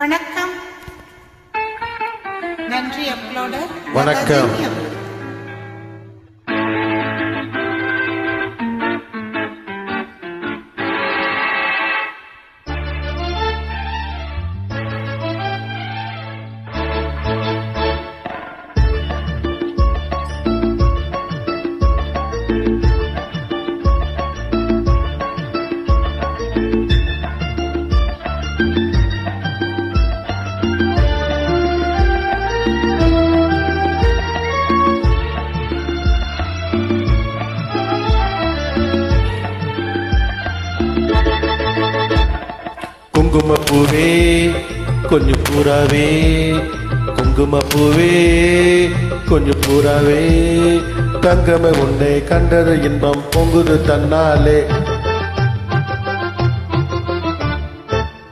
வணக்கம். நன்றி அப்லோடர். வணக்கம். குங்குமப்பூவே கொஞ்சம் பூராவே, குங்குமப்பூவே கொஞ்சம் பூராவே, தங்கமே உன்னை கண்டது இன்பம் பொங்குது தன்னாலே.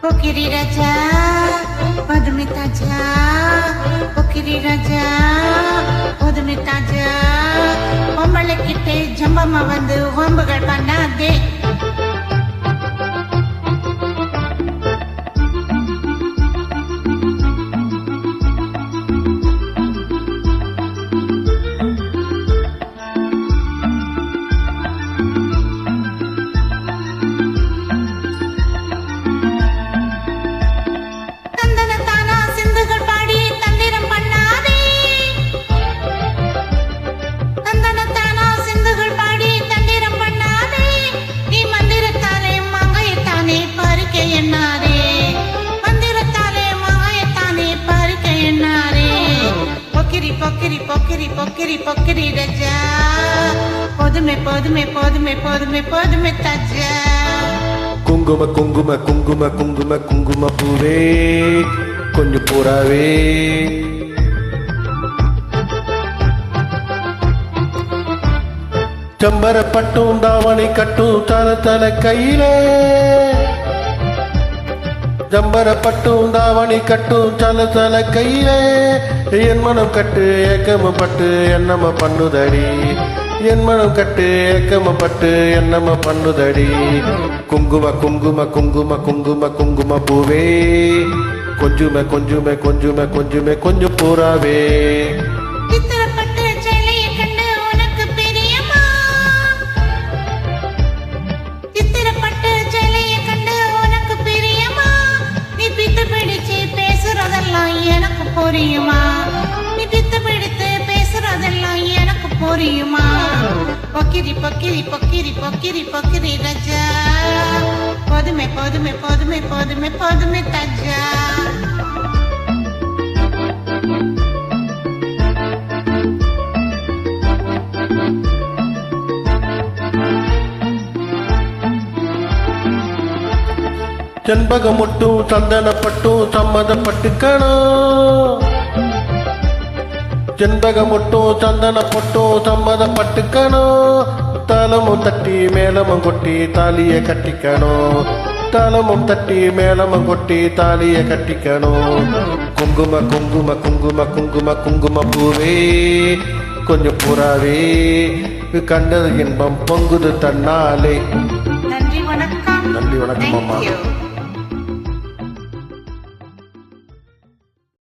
போக்கிரி ராஜா பதுமி தாஜா, போக்கிரி ராஜா பதுமி தாஜா, பொம்பளை கிட்டே ஜம்பமா வந்து ஓம்புகள் பண்ணாதே. பொக்கிரி பொக்கிரி பொக்கிரி பொக்கிரி ராஜா, போதுமே போதுமே போதுமே போதுமே போதுமே தாஜா. குங்கும குங்கும குங்கும குங்கும குங்கும பூவே கொஞ்சம் பூராவே, செம்பர பட்டும் தாவணி கட்டும் தல தல கையிலே, ஜம்பர பட்டும் தாவணி கட்டும் சல சல கையிலே, என் மனம் கட்டு ஏக்கம பட்டு என்னம பண்ணுதடி, என் மனம் கட்டு ஏக்கம பட்டு என்னம பண்ணுதடி. குங்கும குங்கும குங்கும குங்கும குங்கும பூவே கொஞ்சுமே கொஞ்சுமே கொஞ்சுமே கொஞ்சுமே கொஞ்சம் பூராவே. புரியுமா நீ பித்து பிடித்து பேசுறதெல்லாம் எனக்கு புரியுமா? பொக்கிரி பொக்கிரி பொக்கிரி பொக்கிரி பொக்கிரி ராஜா, போதுமே போதுமே போதுமே போதுமே போதுமே தாஜா. செண்பகம் மட்டும் சந்தனப்பட்டும் சம்மதப்பட்டுக்கணும், செண்பகம் மட்டும் சந்தனப்பட்டும் சம்மதப்பட்டுக்கணும், தாளமும் தட்டி மேளமும் கொட்டி தாலிய கட்டிக்கணும், தாளமும் தட்டி மேளமும் கொட்டி தாலிய கட்டிக்கணும். குங்கும குங்கும குங்கும குங்கும குங்கும பூவே கொஞ்சம் புறாவே, கண்டது இன்பம் பொங்குது தன்னாலே. நன்றி வணக்கம். நன்றி வணக்கம் அம்மா.